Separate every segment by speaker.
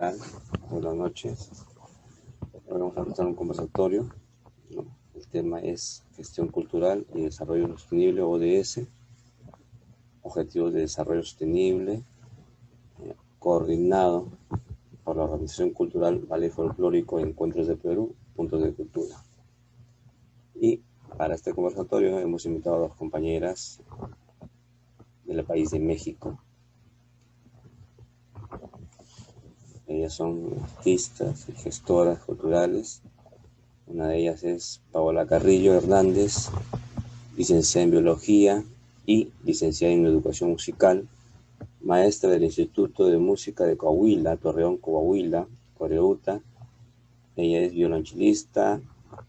Speaker 1: tal? Buenas noches. Hoy vamos a empezar un conversatorio, ¿no? El tema es Gestión Cultural y Desarrollo Sostenible, ODS, Objetivos de Desarrollo Sostenible, coordinado por la Organización Cultural Ballet Folclórico Encuentros de Perú, Puntos de Cultura. Y para este conversatorio hemos invitado a dos compañeras del país de México. Ellas son artistas y gestoras culturales. Una de ellas es Paola Carrillo Hernández, licenciada en Biología y licenciada en Educación Musical, maestra del Instituto de Música de Coahuila, Torreón, Coahuila, Coreuta. Ella es violonchelista,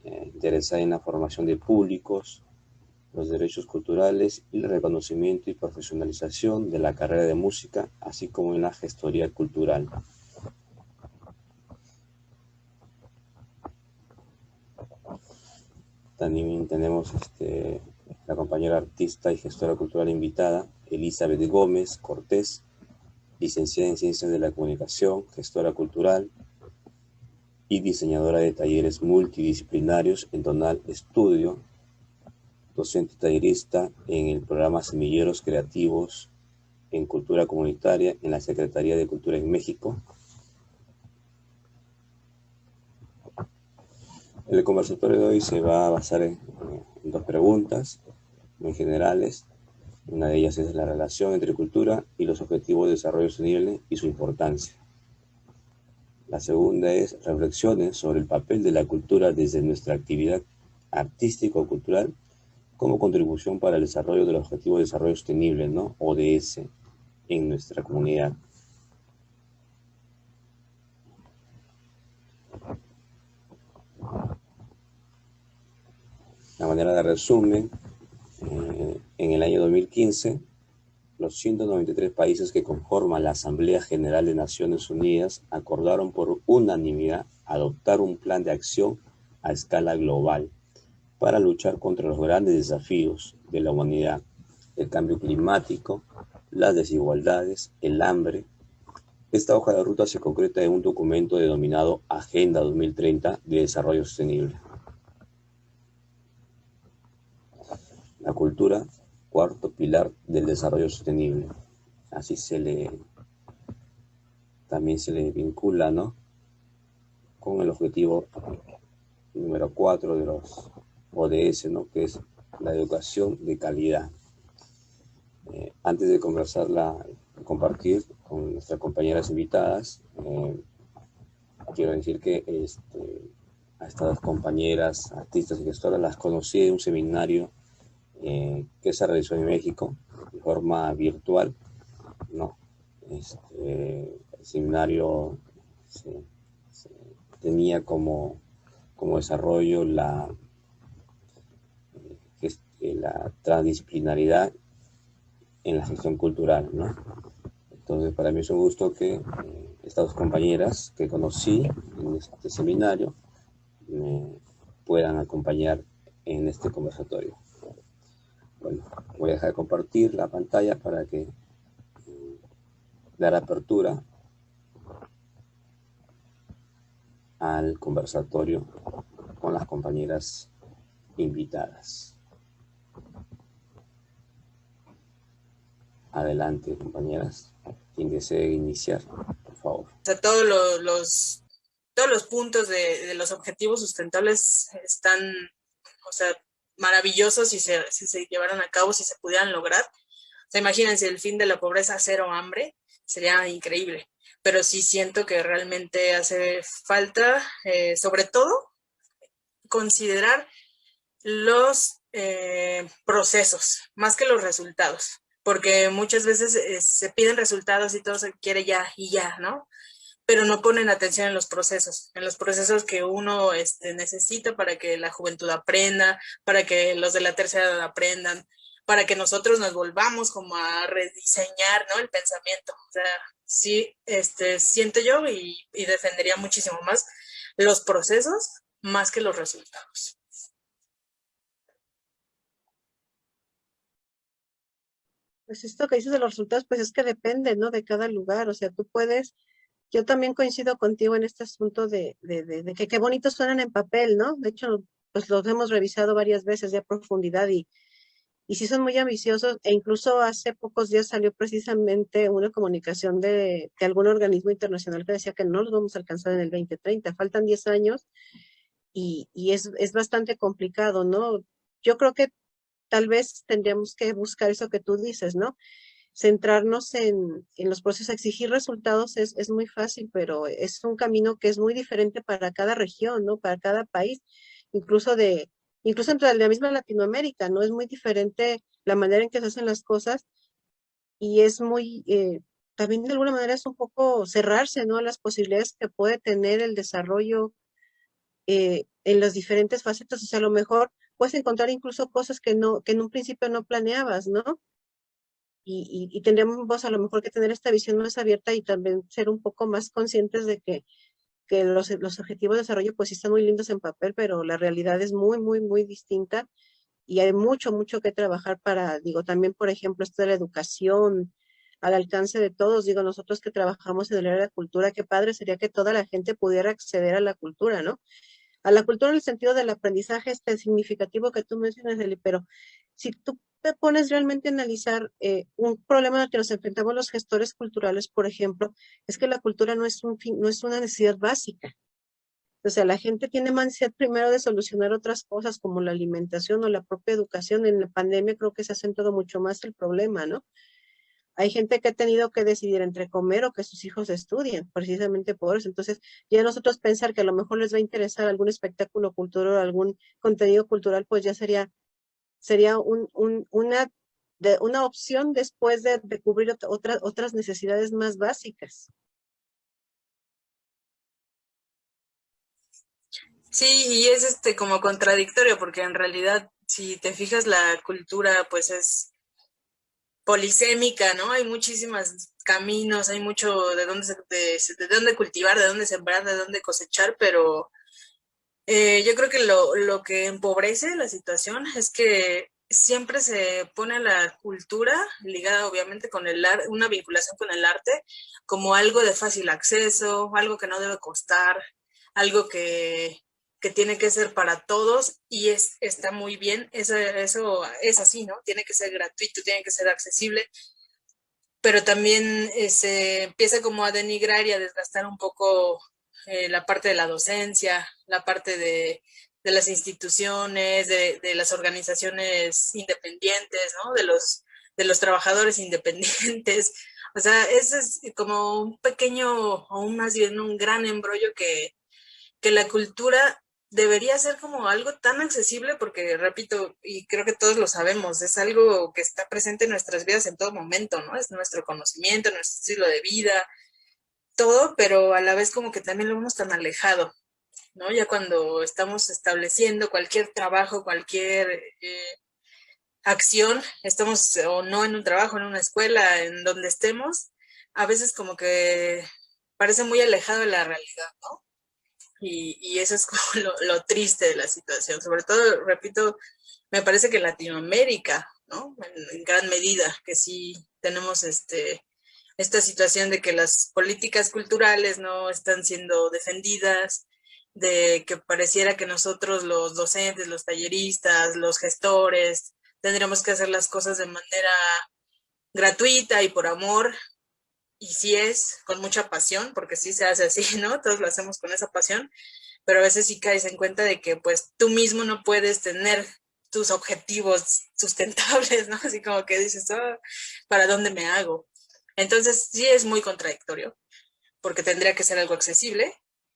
Speaker 1: interesada en la formación de públicos, los derechos culturales y el reconocimiento y profesionalización de la carrera de música, así como en la gestoría cultural. También tenemos la compañera artista y gestora cultural invitada, Elizabeth Gómez Cortés, licenciada en Ciencias de la Comunicación, gestora cultural y diseñadora de talleres multidisciplinarios en Tonal Estudio, docente tallerista en el programa Semilleros Creativos en Cultura Comunitaria en la Secretaría de Cultura en México. El conversatorio de hoy se va a basar en dos preguntas muy generales. Una de ellas es la relación entre cultura y los objetivos de desarrollo sostenible y su importancia. La segunda es reflexiones sobre el papel de la cultura desde nuestra actividad artístico-cultural como contribución para el desarrollo de los objetivos de desarrollo sostenible, ¿no? ODS, en nuestra comunidad. La manera de resumen, en el año 2015, los 193 países que conforman la Asamblea General de Naciones Unidas acordaron por unanimidad adoptar un plan de acción a escala global para luchar contra los grandes desafíos de la humanidad, el cambio climático, las desigualdades, el hambre. Esta hoja de ruta se concreta en un documento denominado Agenda 2030 de Desarrollo Sostenible. La cultura, cuarto pilar del desarrollo sostenible. Así también se le vincula, ¿no?, con el objetivo número 4 de los ODS, ¿no?, que es la educación de calidad. Antes de compartir con nuestras compañeras invitadas, quiero decir que a estas compañeras, artistas y gestoras, las conocí en un seminario que se realizó en México de forma virtual, ¿no? El seminario tenía como desarrollo la transdisciplinaridad en la gestión cultural, ¿no? Entonces, para mí es un gusto que estas dos compañeras que conocí en este seminario me puedan acompañar en este conversatorio. Bueno, voy a dejar de compartir la pantalla para que dar apertura al conversatorio con las compañeras invitadas. Adelante, compañeras. Quien desee iniciar, por favor.
Speaker 2: O sea, todos los puntos de los objetivos sustentables están, o sea, maravillosos si se llevaran a cabo, si se pudieran lograr. O sea, imagínense, el fin de la pobreza, cero hambre, sería increíble. Pero sí siento que realmente hace falta, sobre todo, considerar los procesos, más que los resultados. Porque muchas veces se piden resultados y todo se quiere ya y ya, ¿no? Pero no ponen atención en los procesos que uno necesita para que la juventud aprenda, para que los de la tercera edad aprendan, para que nosotros nos volvamos como a rediseñar, ¿no?, el pensamiento. O sea, sí, siento yo y defendería muchísimo más los procesos más que los resultados.
Speaker 3: Pues esto que dices de los resultados, pues es que depende, ¿no?, de cada lugar. O sea, tú puedes Yo también coincido contigo en este asunto de que qué bonitos suenan en papel, ¿no? De hecho, pues los hemos revisado varias veces ya a profundidad y sí son muy ambiciosos e incluso hace pocos días salió precisamente una comunicación de algún organismo internacional que decía que no los vamos a alcanzar en el 2030, faltan 10 años y es bastante complicado, ¿no? Yo creo que tal vez tendríamos que buscar eso que tú dices, ¿no? Centrarnos en los procesos, exigir resultados es muy fácil, pero es un camino que es muy diferente para cada región, ¿no? Para cada país, incluso incluso entre la misma Latinoamérica, ¿no? Es muy diferente la manera en que se hacen las cosas y es muy, también de alguna manera es un poco cerrarse, ¿no? A las posibilidades que puede tener el desarrollo en las diferentes facetas, o sea, a lo mejor puedes encontrar incluso cosas que en un principio no planeabas, ¿no? Y tendríamos a lo mejor que tener esta visión más abierta y también ser un poco más conscientes de que los objetivos de desarrollo pues sí están muy lindos en papel, pero la realidad es muy, muy, muy distinta y hay mucho, mucho que trabajar para, digo, también, por ejemplo, esto de la educación al alcance de todos, digo, nosotros que trabajamos en el área de la cultura, qué padre sería que toda la gente pudiera acceder a la cultura, ¿no? A la cultura en el sentido del aprendizaje este significativo que tú mencionas, Eli, pero si tú te pones realmente a analizar un problema al que nos enfrentamos los gestores culturales, por ejemplo, es que la cultura no es un fin, no es una necesidad básica. O sea, la gente tiene más necesidad primero de solucionar otras cosas como la alimentación o la propia educación. En la pandemia creo que se ha acentuado mucho más el problema, ¿no? Hay gente que ha tenido que decidir entre comer o que sus hijos estudien, precisamente por eso. Entonces, ya nosotros pensar que a lo mejor les va a interesar algún espectáculo cultural o algún contenido cultural, pues ya sería una opción después de cubrir otras necesidades más básicas.
Speaker 2: Sí, y es como contradictorio, porque en realidad, si te fijas, la cultura pues es polisémica, ¿no? Hay muchísimos caminos, hay mucho de dónde cultivar, de dónde sembrar, de dónde cosechar, pero yo creo que lo que empobrece la situación es que siempre se pone a la cultura ligada obviamente con una vinculación con el arte como algo de fácil acceso, algo que no debe costar, algo que tiene que ser para todos y está muy bien, eso es así, ¿no? Tiene que ser gratuito, tiene que ser accesible, pero también se empieza como a denigrar y a desgastar un poco la parte de la docencia, la parte de las instituciones, de las organizaciones independientes, ¿no? De los trabajadores independientes. O sea, ese es como un pequeño, o más bien un gran embrollo que la cultura debería ser como algo tan accesible porque, repito, y creo que todos lo sabemos, es algo que está presente en nuestras vidas en todo momento, ¿no? Es nuestro conocimiento, nuestro estilo de vida, todo, pero a la vez como que también lo vemos tan alejado, ¿no? Ya cuando estamos estableciendo cualquier trabajo, cualquier acción, estamos o no en un trabajo, en una escuela, en donde estemos, a veces como que parece muy alejado de la realidad, ¿no? Y eso es como lo triste de la situación. Sobre todo, repito, me parece que en Latinoamérica, ¿no? En gran medida, que sí tenemos esta situación de que las políticas culturales no están siendo defendidas, de que pareciera que nosotros los docentes, los talleristas, los gestores, tendríamos que hacer las cosas de manera gratuita y por amor, y sí es con mucha pasión, porque sí se hace así, ¿no? Todos lo hacemos con esa pasión, pero a veces sí caes en cuenta de que pues tú mismo no puedes tener tus objetivos sustentables, ¿no? Así como que dices, oh, ¿para dónde me hago? Entonces sí es muy contradictorio, porque tendría que ser algo accesible,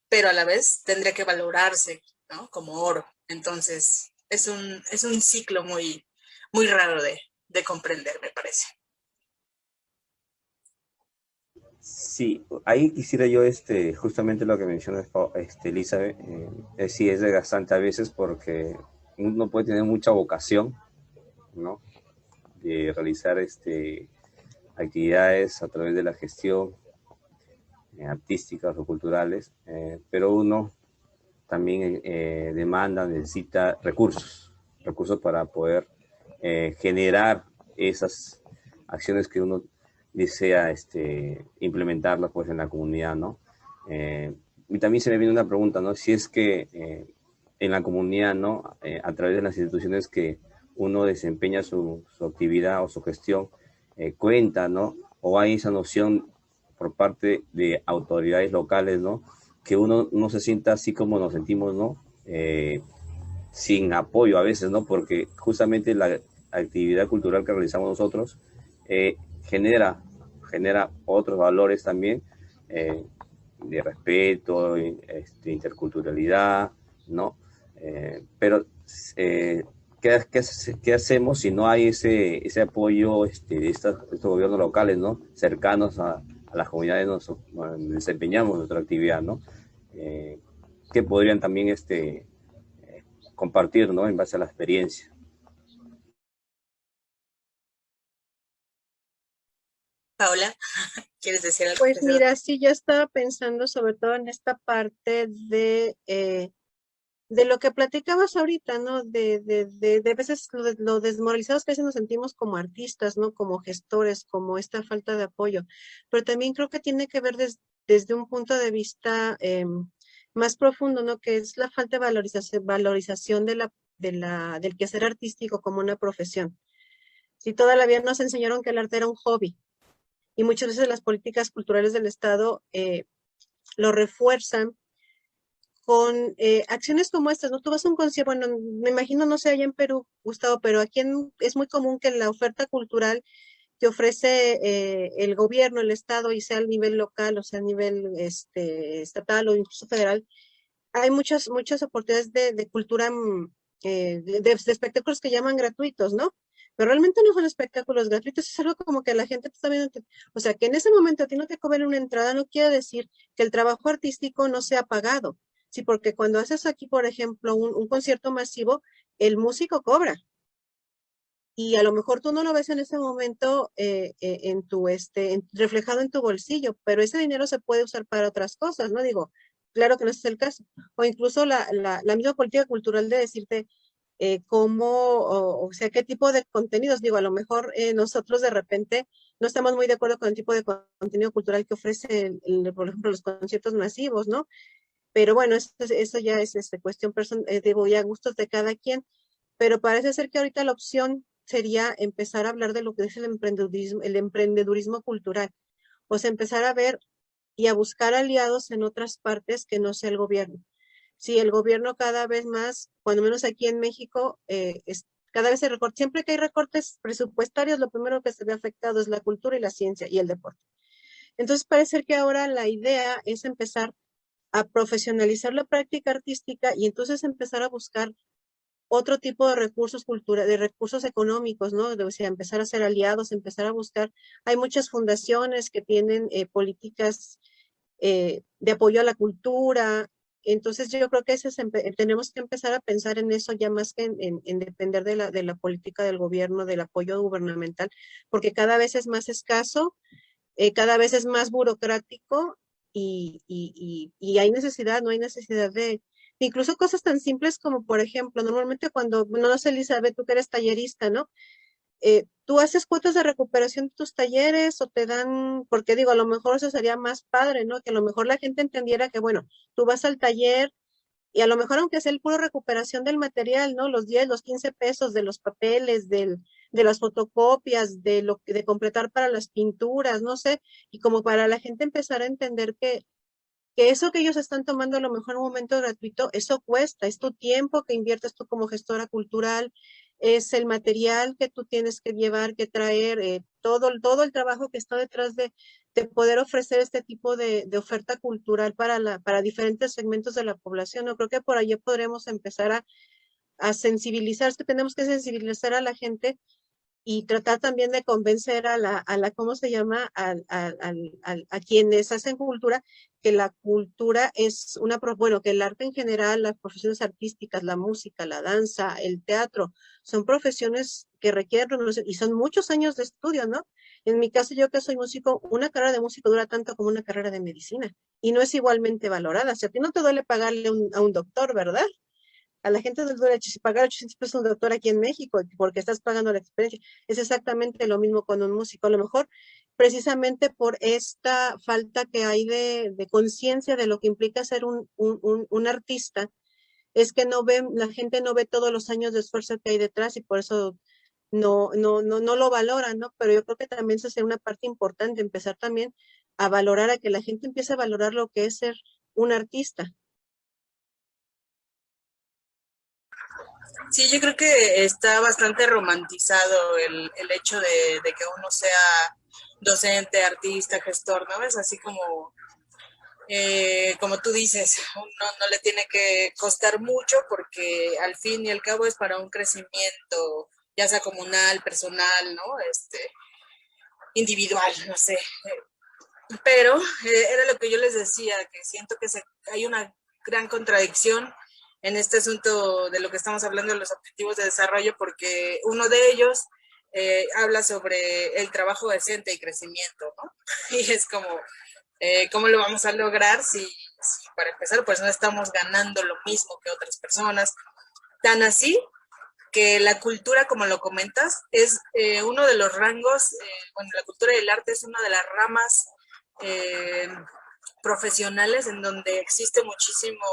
Speaker 2: pero a la vez tendría que valorarse, ¿no? Como oro. Entonces es un ciclo muy, muy raro de comprender, me parece.
Speaker 1: Sí, ahí quisiera yo, justamente lo que mencionas, Elizabeth, sí es desgastante a veces porque uno puede tener mucha vocación, ¿no? De realizar, actividades a través de la gestión artísticas o culturales, pero uno también demanda, necesita recursos para poder generar esas acciones que uno desea implementarlas pues en la comunidad, ¿no? Y también se me viene una pregunta, ¿no? Si es que en la comunidad, ¿no? A través de las instituciones que uno desempeña su actividad o su gestión, cuenta, ¿no? O hay esa noción por parte de autoridades locales, ¿no? Que uno no se sienta así como nos sentimos, ¿no? Sin apoyo a veces, ¿no? Porque justamente la actividad cultural que realizamos nosotros eh, genera, genera otros valores también de respeto, interculturalidad, ¿no? Pero, ¿qué hacemos si no hay ese apoyo de estos gobiernos locales, ¿no? Cercanos a las comunidades donde desempeñamos nuestra actividad, ¿no? Que podrían también compartir, ¿no? En base a la experiencia.
Speaker 2: Paola, ¿quieres decir algo?
Speaker 3: Pues mira, sí, yo estaba pensando sobre todo en esta parte de lo que platicabas ahorita, ¿no? De veces lo desmoralizados que a veces nos sentimos como artistas, ¿no? Como gestores, como esta falta de apoyo. Pero también creo que tiene que ver desde un punto de vista más profundo, ¿no? Que es la falta de valorización del quehacer artístico como una profesión. Si toda la vida nos enseñaron que el arte era un hobby y muchas veces las políticas culturales del Estado lo refuerzan con acciones como estas, ¿no? Tú vas a un concierto, bueno, me imagino, no sé, allá en Perú, Gustavo, pero aquí es muy común que la oferta cultural que ofrece el gobierno, el Estado, y sea a nivel local, o sea a nivel estatal o incluso federal, hay muchas oportunidades de cultura, de espectáculos que llaman gratuitos, ¿no? Pero realmente no son espectáculos gratuitos, es algo como que la gente está viendo, o sea, que en ese momento a ti no te cobren una entrada, no quiere decir que el trabajo artístico no sea pagado. Sí, porque cuando haces aquí, por ejemplo, un concierto masivo, el músico cobra. Y a lo mejor tú no lo ves en ese momento reflejado en tu bolsillo, pero ese dinero se puede usar para otras cosas, ¿no? Digo, claro que no ese es el caso. O incluso la misma política cultural de decirte o sea, qué tipo de contenidos. Digo, a lo mejor nosotros de repente no estamos muy de acuerdo con el tipo de contenido cultural que ofrece, por ejemplo, los conciertos masivos, ¿no? Pero bueno, eso ya es cuestión personal, digo, ya gustos de cada quien. Pero parece ser que ahorita la opción sería empezar a hablar de lo que es el emprendedurismo cultural. O sea, empezar a ver y a buscar aliados en otras partes que no sea el gobierno. Si el gobierno cada vez más, cuando menos aquí en México, cada vez se recorta, siempre que hay recortes presupuestarios, lo primero que se ve afectado es la cultura y la ciencia y el deporte. Entonces parece ser que ahora la idea es empezar a profesionalizar la práctica artística y entonces empezar a buscar otro tipo de recursos de recursos económicos, ¿no? O sea, empezar a ser aliados, empezar a buscar. Hay muchas fundaciones que tienen políticas de apoyo a la cultura. Entonces yo creo que tenemos que empezar a pensar en eso ya más que en depender de la política del gobierno, del apoyo gubernamental, porque cada vez es más escaso, cada vez es más burocrático y hay necesidad, no hay necesidad incluso cosas tan simples como, por ejemplo, normalmente cuando, no sé, Elizabeth, tú que eres tallerista, ¿no? Tú haces cuotas de recuperación de tus talleres o te dan, porque digo, a lo mejor eso sería más padre, ¿no? Que a lo mejor la gente entendiera que, bueno, tú vas al taller y a lo mejor aunque sea el puro recuperación del material, ¿no? Los 10, los 15 pesos de los papeles, de las fotocopias, de completar para las pinturas, no sé, y como para la gente empezar a entender que eso que ellos están tomando a lo mejor en un momento gratuito, eso cuesta, es tu tiempo que inviertes tú como gestora cultural, es el material que tú tienes que llevar, que traer, todo el trabajo que está detrás de poder ofrecer este tipo de oferta cultural para diferentes segmentos de la población. Yo creo que por allí podremos empezar a sensibilizar, es que tenemos que sensibilizar a la gente y tratar también de convencer ¿cómo se llama? A quienes hacen cultura, que la cultura es bueno, que el arte en general, las profesiones artísticas, la música, la danza, el teatro, son profesiones que requieren y son muchos años de estudio, ¿no? En mi caso, yo que soy músico, una carrera de músico dura tanto como una carrera de medicina y no es igualmente valorada. Si a ti no te duele pagarle a un doctor, ¿verdad? a la gente del derecho, si pagar 800 pesos un doctor aquí en México, porque estás pagando la experiencia, es exactamente lo mismo con un músico. A lo mejor, precisamente por esta falta que hay de conciencia de lo que implica ser un artista, es que no ven, la gente no ve todos los años de esfuerzo que hay detrás y por eso no lo valoran, ¿no? Pero yo creo que también eso sería una parte importante, empezar también a valorar, a que la gente empiece a valorar lo que es ser un artista.
Speaker 2: Sí, yo creo que está bastante romantizado el hecho de que uno sea docente, artista, gestor, ¿no? Es así como tú dices, no le tiene que costar mucho porque al fin y al cabo es para un crecimiento, ya sea comunal, personal, ¿no? Individual, no sé. Pero era lo que yo les decía, que siento que hay una gran contradicción en este asunto de lo que estamos hablando de los objetivos de desarrollo, porque uno de ellos habla sobre el trabajo decente y crecimiento, ¿no? Y es como, ¿cómo lo vamos a lograr si para empezar pues no estamos ganando lo mismo que otras personas? Tan así que la cultura, como lo comentas, es uno de los rangos, bueno, la cultura y el arte es una de las ramas eh, profesionales en donde existe muchísimo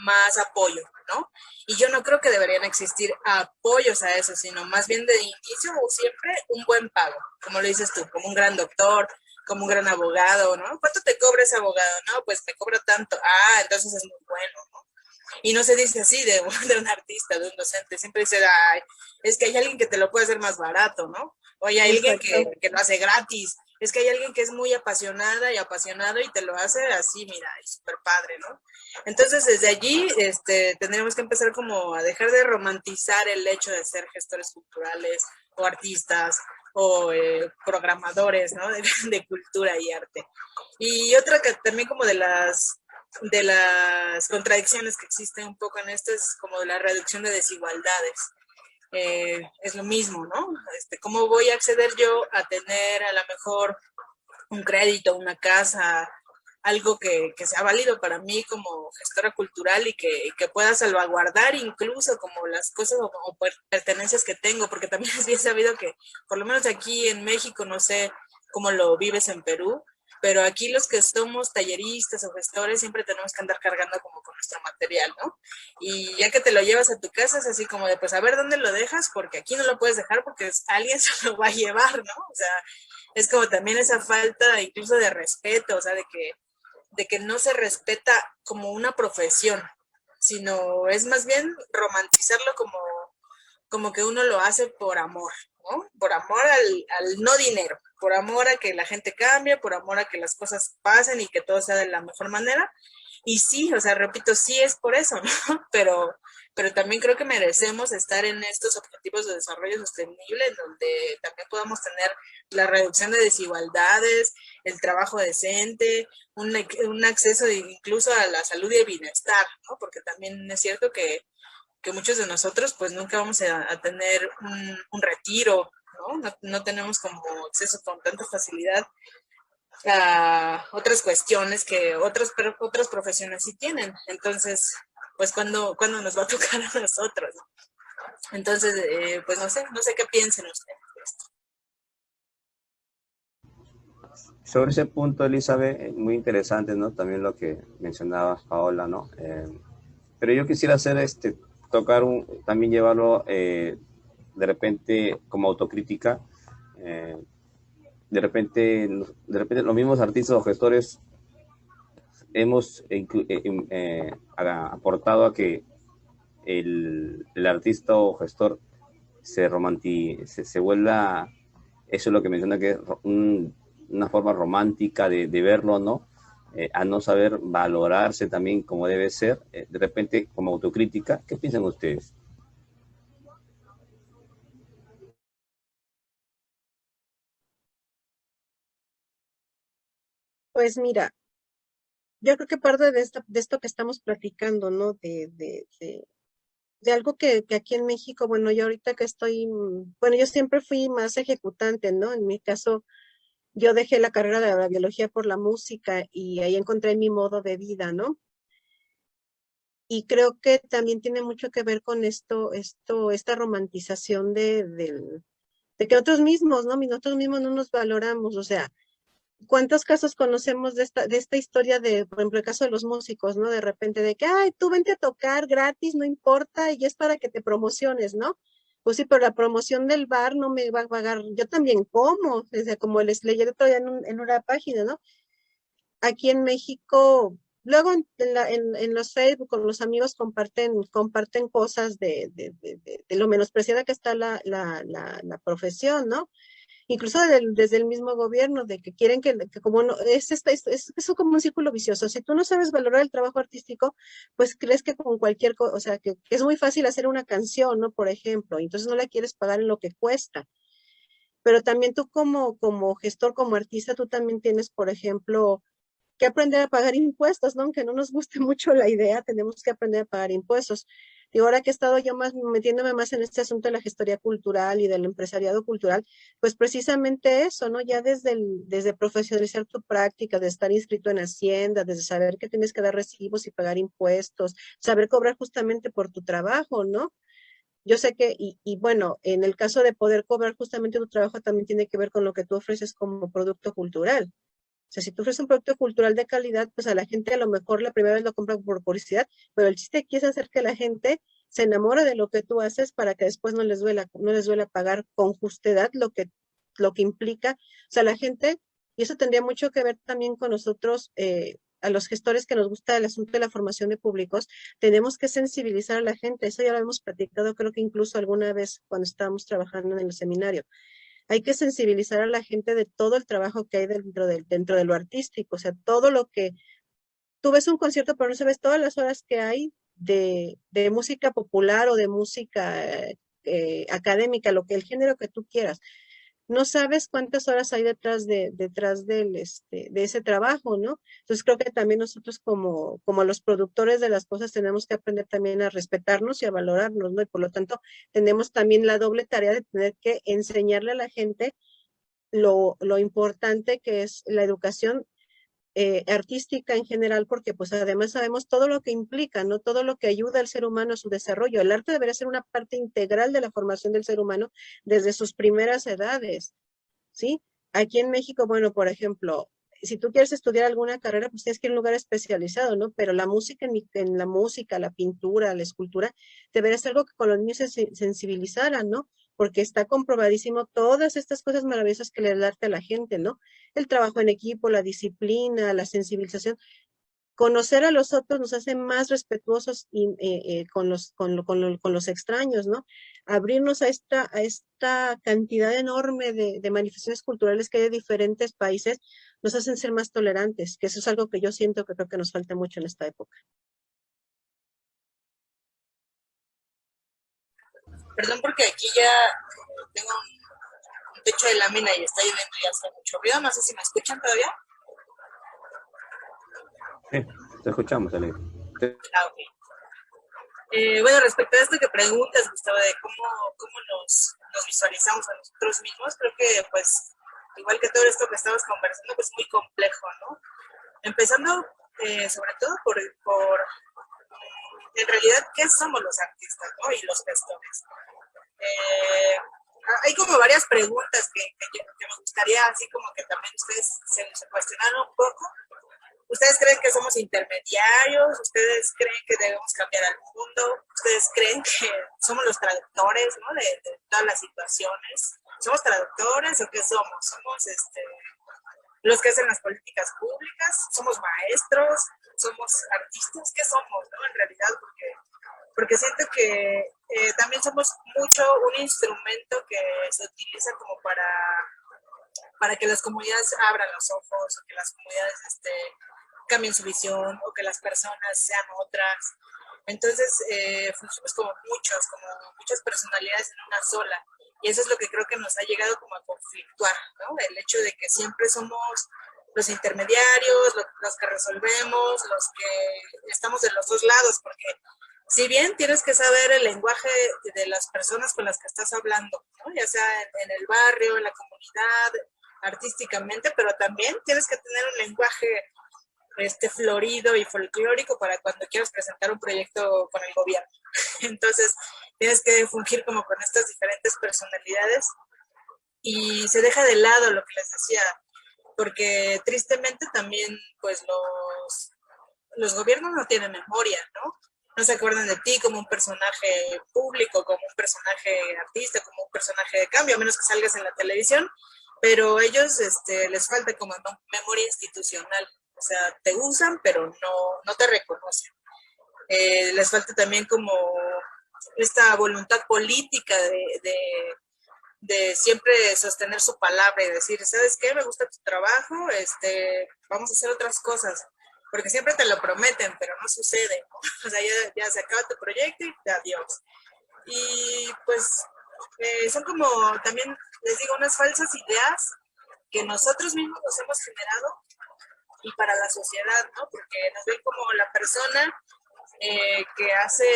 Speaker 2: más apoyo, ¿no? Y yo no creo que deberían existir apoyos a eso, sino más bien de inicio o siempre un buen pago, como lo dices tú, como un gran doctor, como un gran abogado, ¿no? ¿Cuánto te cobra ese abogado? No, pues me cobra tanto. Ah, entonces es muy bueno, ¿no? Y no se dice así de un artista, de un docente, siempre dice, ay, es que hay alguien que te lo puede hacer más barato, ¿no? O hay alguien que lo hace gratis, es que hay alguien que es muy apasionada y apasionado y te lo hace así, mira, es súper padre, ¿no? Entonces, desde allí, tendremos que empezar como a dejar de romantizar el hecho de ser gestores culturales o artistas o programadores, ¿no? De cultura y arte. Y otra que también como de las contradicciones que existen un poco en esto es como la reducción de desigualdades. Es lo mismo, ¿no? ¿Cómo voy a acceder yo a tener a lo mejor un crédito, una casa, algo que sea válido para mí como gestora cultural y que pueda salvaguardar incluso como las cosas o pertenencias que tengo? Porque también es bien sabido que, por lo menos aquí en México, no sé cómo lo vives en Perú, pero aquí los que somos talleristas o gestores siempre tenemos que andar cargando como con nuestro material, ¿no? Y ya que te lo llevas a tu casa es así como de, pues a ver dónde lo dejas, porque aquí no lo puedes dejar porque alguien se lo va a llevar, ¿no? O sea, es como también esa falta incluso de respeto, o sea, de que no se respeta como una profesión, sino es más bien romantizarlo como que uno lo hace por amor, ¿no? Por amor al no dinero, por amor a que la gente cambie, por amor a que las cosas pasen y que todo sea de la mejor manera. Y sí, o sea, repito, sí es por eso, ¿no? Pero también creo que merecemos estar en estos objetivos de desarrollo sostenible, en donde también podamos tener la reducción de desigualdades, el trabajo decente, un acceso incluso a la salud y el bienestar, ¿no? Porque también es cierto que muchos de nosotros pues nunca vamos a tener un retiro, ¿no? No tenemos como acceso con tanta facilidad a otras cuestiones que otras profesiones sí tienen. Entonces, pues cuando nos va a tocar a nosotros. Entonces, pues no sé qué piensen ustedes de esto.
Speaker 1: Sobre ese punto, Elizabeth, muy interesante, ¿no? También lo que mencionabas, Paola, ¿no? Pero yo quisiera hacer tocar también llevarlo de repente como autocrítica. Eh, de repente los mismos artistas o gestores hemos aportado a que el artista o gestor se vuelva, eso es lo que menciona, que es una forma romántica de verlo, ¿no? A no saber valorarse también como debe ser, de repente como autocrítica. ¿Qué piensan ustedes?
Speaker 3: Pues mira, yo creo que parte de esto que estamos platicando, ¿no? De algo que aquí en México, bueno, yo ahorita que estoy, bueno, yo siempre fui más ejecutante, ¿no? En mi caso, yo dejé la carrera de la biología por la música y ahí encontré mi modo de vida, ¿no? Y creo que también tiene mucho que ver con esta romantización de que nosotros mismos, ¿no? Nosotros mismos no nos valoramos, o sea, ¿cuántos casos conocemos de esta historia de, por ejemplo, el caso de los músicos, ¿no? De repente de que, ay, tú vente a tocar gratis, no importa, y es para que te promociones, ¿no? Pues sí, pero la promoción del bar no me va a pagar, yo también como, o sea, como les leí el otro día en una página, ¿no? Aquí en México, luego en los Facebook con los amigos comparten cosas de lo menospreciada que está la profesión, ¿no? Incluso desde el mismo gobierno, de que quieren que como no, es como un círculo vicioso. Si tú no sabes valorar el trabajo artístico, pues crees que con cualquier cosa, o sea, que es muy fácil hacer una canción, ¿no? Por ejemplo, y entonces no la quieres pagar en lo que cuesta. Pero también tú como gestor, como artista, tú también tienes, por ejemplo, que aprender a pagar impuestos, ¿no? Aunque no nos guste mucho la idea, tenemos que aprender a pagar impuestos. Digo, ahora que he estado yo más metiéndome más en este asunto de la gestoría cultural y del empresariado cultural, pues precisamente eso, ¿no? Ya desde profesionalizar tu práctica, de estar inscrito en Hacienda, desde saber que tienes que dar recibos y pagar impuestos, saber cobrar justamente por tu trabajo, ¿no? Yo sé que, y bueno, en el caso de poder cobrar justamente tu trabajo también tiene que ver con lo que tú ofreces como producto cultural. O sea, si tú ofreces un producto cultural de calidad, pues a la gente a lo mejor la primera vez lo compra por publicidad, pero el chiste aquí es hacer que la gente se enamore de lo que tú haces para que después no les duela pagar con justedad lo que implica. O sea, la gente, y eso tendría mucho que ver también con nosotros, a los gestores que nos gusta el asunto de la formación de públicos, tenemos que sensibilizar a la gente. Eso ya lo hemos platicado, creo que incluso alguna vez cuando estábamos trabajando en el seminario. Hay que sensibilizar a la gente de todo el trabajo que hay dentro de lo artístico, o sea, todo lo que tú ves un concierto, pero no sabes todas las horas que hay de música popular o de música académica, el género que tú quieras. No sabes cuántas horas hay detrás de ese trabajo, ¿no? Entonces creo que también nosotros como los productores de las cosas tenemos que aprender también a respetarnos y a valorarnos, ¿no? Y por lo tanto tenemos también la doble tarea de tener que enseñarle a la gente lo importante que es la educación artística en general, porque pues además sabemos todo lo que implica, ¿no? Todo lo que ayuda al ser humano a su desarrollo. El arte debería ser una parte integral de la formación del ser humano desde sus primeras edades, ¿sí? Aquí en México, bueno, por ejemplo, si tú quieres estudiar alguna carrera, pues tienes que ir a un lugar especializado, ¿no? Pero la música, en la música, la pintura, la escultura, debería ser algo que con los niños se sensibilizaran, ¿no? Porque está comprobadísimo todas estas cosas maravillosas que le da el arte a la gente, ¿no? El trabajo en equipo, la disciplina, la sensibilización. Conocer a los otros nos hace más respetuosos con los extraños, ¿no? Abrirnos a esta cantidad enorme de manifestaciones culturales que hay de diferentes países nos hacen ser más tolerantes, que eso es algo que yo siento que creo que nos falta mucho en esta época.
Speaker 2: Perdón porque aquí ya tengo un techo de lámina y está lloviendo y hace mucho ruido. No sé si me escuchan todavía.
Speaker 1: Sí, te escuchamos, Ale.
Speaker 2: Ah, ok. Bueno, respecto a esto que preguntas, Gustavo, de cómo nos visualizamos a nosotros mismos, creo que pues igual que todo esto que estamos conversando, pues muy complejo, ¿no? Empezando sobre todo en realidad, ¿qué somos los artistas, ¿no? Y los gestores. Eh, Hay como varias preguntas que me gustaría así como que también ustedes se cuestionaran un poco. ¿Ustedes creen que somos intermediarios? ¿Ustedes creen que debemos cambiar al mundo? ¿Ustedes creen que somos los traductores, ¿no? de todas las situaciones? ¿Somos traductores o qué somos? ¿Somos los que hacen las políticas públicas? ¿Somos maestros? ¿Somos artistas? ¿Qué somos, no? En realidad, porque siento que también somos mucho un instrumento que se utiliza como para que las comunidades abran los ojos, o que las comunidades cambien su visión, o que las personas sean otras. Entonces, funcionamos como muchas personalidades en una sola. Y eso es lo que creo que nos ha llegado como a conflictuar, ¿no? El hecho de que siempre somos los intermediarios, los que resolvemos, los que estamos de los dos lados, porque si bien tienes que saber el lenguaje de las personas con las que estás hablando, ¿no? Ya sea en el barrio, en la comunidad, artísticamente, pero también tienes que tener un lenguaje florido y folclórico para cuando quieras presentar un proyecto con el gobierno. Entonces, tienes que fungir como con estas diferentes personalidades y se deja de lado lo que les decía, porque tristemente también, pues, los gobiernos no tienen memoria, ¿no? No se acuerdan de ti como un personaje público, como un personaje artista, como un personaje de cambio, a menos que salgas en la televisión, pero a ellos les falta como memoria institucional, o sea, te usan, pero no te reconocen. Les falta también como esta voluntad política de siempre sostener su palabra y decir, ¿sabes qué? Me gusta tu trabajo, vamos a hacer otras cosas, porque siempre te lo prometen, pero no sucede, ¿no? O sea, ya se acaba tu proyecto y adiós. Y pues son como también, les digo, unas falsas ideas que nosotros mismos nos hemos generado y para la sociedad, ¿no? Porque nos ven como la persona que hace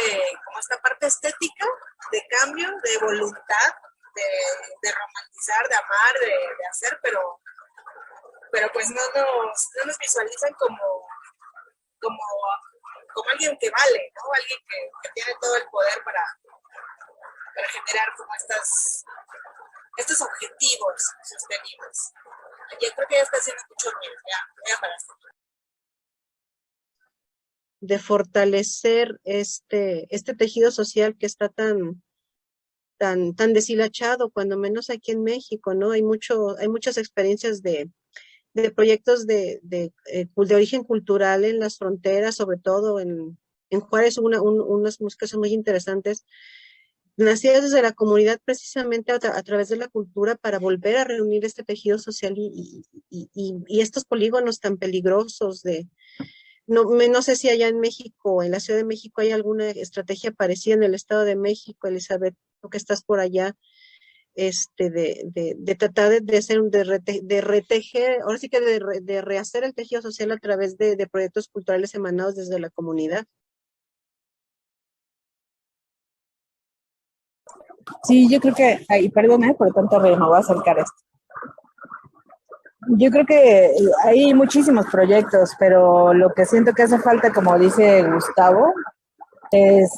Speaker 2: como esta parte estética de cambio, de voluntad, de romantizar, de amar, de hacer, pero pues no nos visualizan como, como alguien que vale, ¿no? Alguien que tiene todo el poder para generar como estos objetivos sostenibles. Yo creo que ya está haciendo mucho ruido, ya paraste.
Speaker 3: De fortalecer este tejido social que está tan deshilachado, cuando menos aquí en México, ¿no? Hay muchas experiencias de proyectos de origen cultural en las fronteras, sobre todo en Juárez, unas músicas muy interesantes, nacidas desde la comunidad precisamente a través de la cultura para volver a reunir este tejido social y estos polígonos tan peligrosos no sé si allá en México, en la Ciudad de México, hay alguna estrategia parecida en el Estado de México, Elizabeth, tú que estás por allá, de tratar de retejer, ahora sí que de rehacer el tejido social a través de proyectos culturales emanados desde la comunidad.
Speaker 4: Sí, yo creo que, ay, perdón, por tanto me voy a acercar esto. Yo creo que hay muchísimos proyectos, pero lo que siento que hace falta, como dice Gustavo, es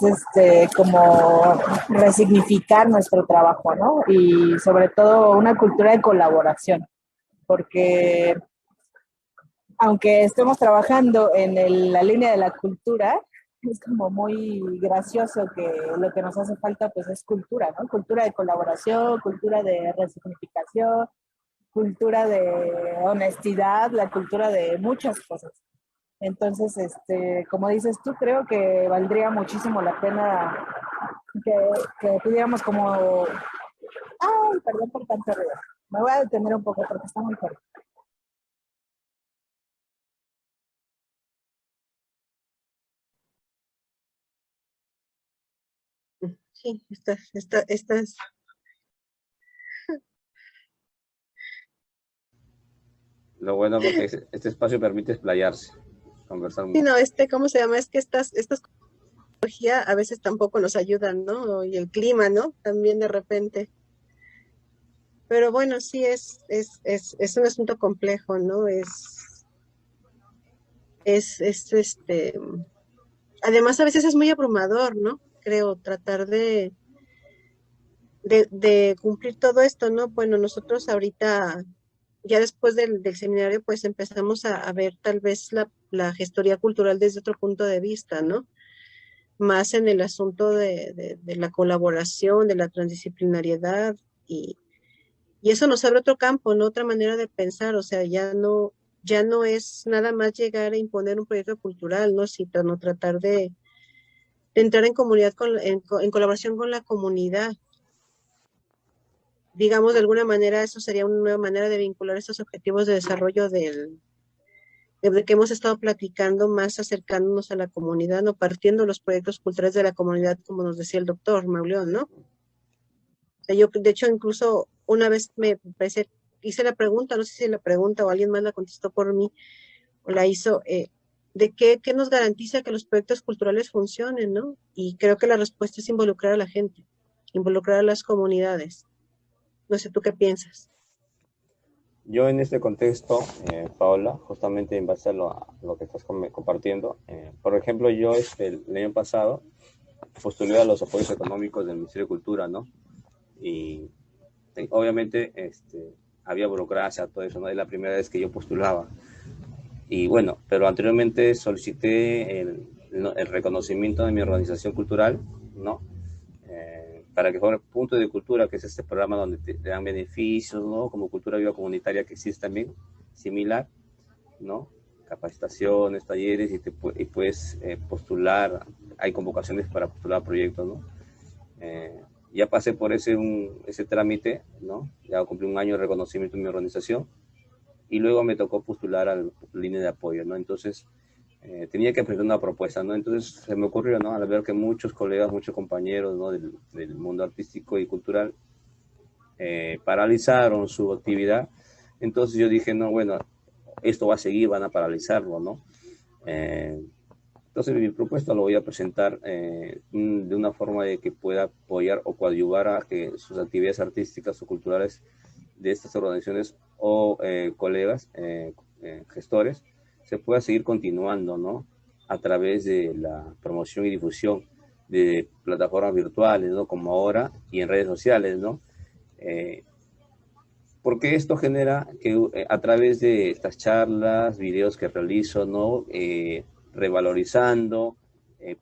Speaker 4: como resignificar nuestro trabajo, ¿no? Y sobre todo una cultura de colaboración, porque aunque estemos trabajando en la línea de la cultura, es como muy gracioso que lo que nos hace falta pues es cultura, ¿no? Cultura de colaboración, cultura de resignificación, cultura de honestidad, la cultura de muchas cosas. Entonces, como dices tú, creo que valdría muchísimo la pena que pudiéramos como... Ay, perdón por tanto ruido. Me voy a detener un poco porque está muy fuerte.
Speaker 3: Sí, estas.
Speaker 1: Lo bueno porque este espacio permite explayarse, conversar
Speaker 3: Sí,
Speaker 1: mucho.
Speaker 3: no, ¿cómo se llama? Es que estas tecnología a veces tampoco nos ayudan, ¿no? Y el clima, ¿no? También de repente. Pero bueno, sí es un asunto complejo, ¿no? Además a veces es muy abrumador, ¿no? Creo, tratar de cumplir todo esto, ¿no? Bueno, nosotros ahorita, ya después del seminario, pues empezamos a ver tal vez la gestoría cultural desde otro punto de vista, ¿no? Más en el asunto de la colaboración, de la transdisciplinariedad y eso nos abre otro campo, ¿no? Otra manera de pensar, o sea, ya no es nada más llegar a imponer un proyecto cultural, ¿no? Sino tratar de entrar en comunidad, en colaboración con la comunidad. Digamos, de alguna manera, eso sería una nueva manera de vincular estos objetivos de desarrollo de que hemos estado platicando, más acercándonos a la comunidad, no partiendo los proyectos culturales de la comunidad, como nos decía el doctor Mauleón, ¿no? O sea, yo, de hecho, incluso una vez me parece, hice la pregunta, no sé si la pregunta o alguien más la contestó por mí, o la hizo, de qué nos garantiza que los proyectos culturales funcionen, ¿no? Y creo que la respuesta es involucrar a la gente, involucrar a las comunidades. No sé, ¿tú qué piensas?
Speaker 1: Yo en este contexto, Paola, justamente en base a lo que estás compartiendo, por ejemplo, yo el año pasado postulé a los apoyos económicos del Ministerio de Cultura, ¿no? Y obviamente había burocracia, todo eso, ¿no? Es la primera vez que yo postulaba. Y bueno, pero anteriormente solicité el reconocimiento de mi organización cultural, ¿no? Para que fuera punto de cultura, que es este programa donde te dan beneficios, ¿no? Como cultura viva comunitaria que existe también, similar, ¿no? Capacitaciones, talleres y puedes postular, hay convocaciones para postular proyectos, ¿no? Ya pasé por ese trámite, ¿no? Ya cumplí un año de reconocimiento en mi organización y luego me tocó postular a la línea de apoyo, ¿no? Entonces, tenía que presentar una propuesta, ¿no? Entonces se me ocurrió, ¿no? Al ver que muchos colegas, muchos compañeros, ¿no? Del mundo artístico y cultural paralizaron su actividad, entonces yo dije, no, bueno, esto va a seguir, van a paralizarlo, ¿no? Eh, entonces mi propuesta lo voy a presentar de una forma de que pueda apoyar o coadyuvar a que sus actividades artísticas o culturales de estas organizaciones o colegas, gestores, se pueda seguir continuando, ¿no? A través de la promoción y difusión de plataformas virtuales, ¿no? Como ahora, y en redes sociales, ¿no? Eh, Porque esto genera que a través de estas charlas, videos que realizo, ¿no? Revalorizando,